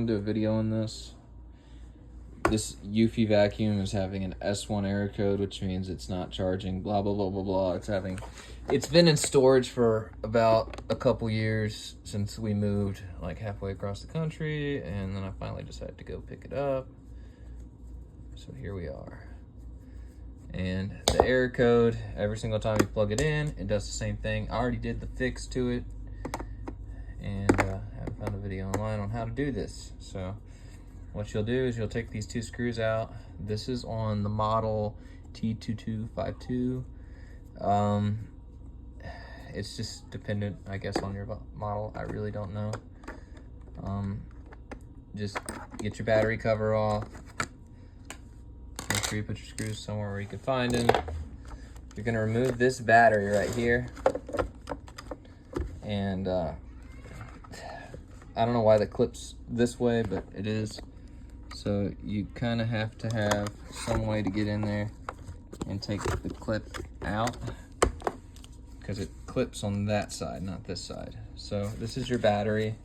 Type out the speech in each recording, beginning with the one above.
I'm gonna do a video on this. This Eufy vacuum is having an S1 error code, which means it's not charging, blah, blah, blah, blah, blah. It's been in storage for about a couple years since we moved like halfway across the country, and then I finally decided to go pick it up. So here we are. And the error code, every single time you plug it in, it does the same thing. I already did the fix to it, and haven't found a video online on how to do this. So what you'll do is you'll take these two screws out. This is on the model T2252. It's just dependent, I guess, on your model. I really don't know. Just get your battery cover off. Make sure you put your screws somewhere where you can find them. You're gonna remove this battery right here. And I don't know why the clip's this way, but it is. So you kind of have to have some way to get in there and take the clip out, because it clips on that side, not this side. So this is your battery.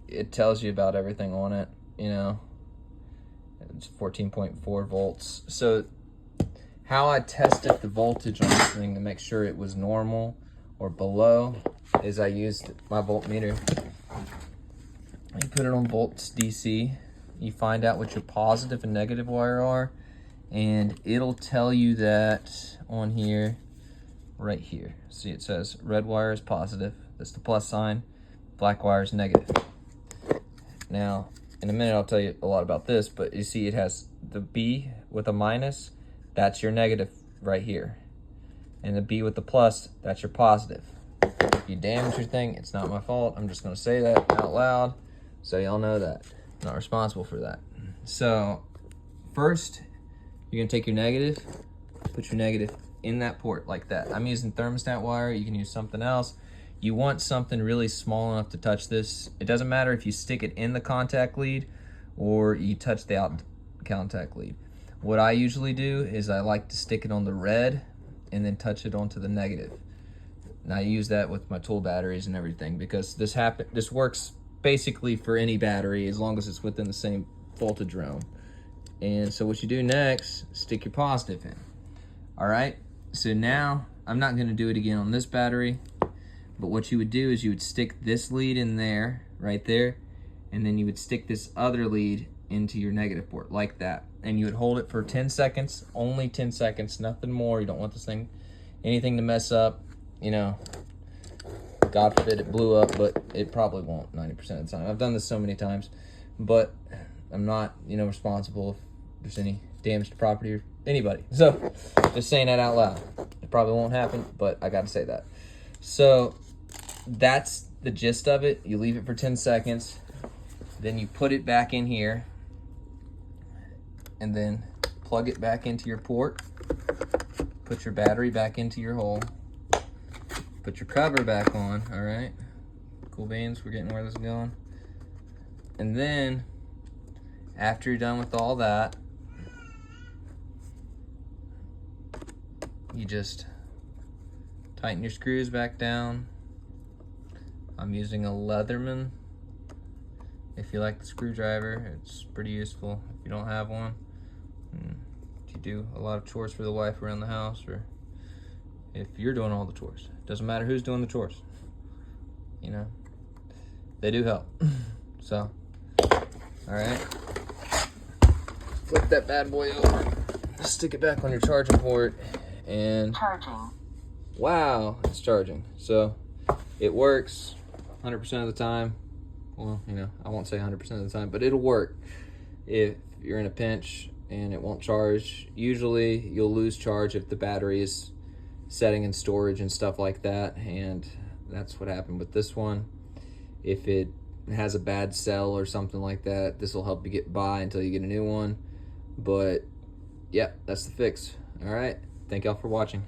It tells you about everything on it, you know. It's 14.4 volts. So how I tested the voltage on this thing to make sure it was normal or below is I used my voltmeter. You put it on volts DC. You find out what your positive and negative wire are, and it'll tell you that on here, right here. See, it says red wire is positive, that's the plus sign, black wire is negative. Now, in a minute I'll tell you a lot about this, but you see it has the B with a minus, that's your negative right here. And the B with the plus, that's your positive. If you damage your thing, it's not my fault. I'm just gonna say that out loud so y'all know that. I'm not responsible for that. So first, you're gonna take your negative, put your negative in that port like that. I'm using thermostat wire, you can use something else. You want something really small enough to touch this. It doesn't matter if you stick it in the contact lead or you touch the out contact lead. What I usually do is I like to stick it on the red and then touch it onto the negative. And I use that with my tool batteries and everything, because this works basically for any battery as long as it's within the same voltage realm. And so what you do next, stick your positive in. All right, so now I'm not gonna do it again on this battery, but what you would do is you would stick this lead in there, right there, and then you would stick this other lead into your negative port like that. And you would hold it for 10 seconds, only 10 seconds, nothing more. You don't want this thing, anything to mess up, you know. God forbid it blew up, but it probably won't 90% of the time. I've done this so many times, but I'm not, you know, responsible if there's any damage to property or anybody. So just saying that out loud. It probably won't happen, but I gotta say that. So that's the gist of it. You leave it for 10 seconds, then you put it back in here, and then plug it back into your port, put your battery back into your hole, put your cover back on, all right? Cool beans, we're getting where this is going. And then, after you're done with all that, you just tighten your screws back down. I'm using a Leatherman. If you like the screwdriver, it's pretty useful. If you don't have one, if you do a lot of chores for the wife around the house, or if you're doing all the chores, doesn't matter who's doing the chores, you know, they do help. So, all right, flip that bad boy over, stick it back on your charging port, and charging. Wow, it's charging. So it works 100% of the time. Well, you know, I won't say 100% of the time, but it'll work if you're in a pinch and it won't charge. Usually you'll lose charge if the battery is setting in storage and stuff like that, and that's what happened with this one. If it has a bad cell or something like that, this will help you get by until you get a new one. But yeah, that's the fix. All right, thank y'all for watching.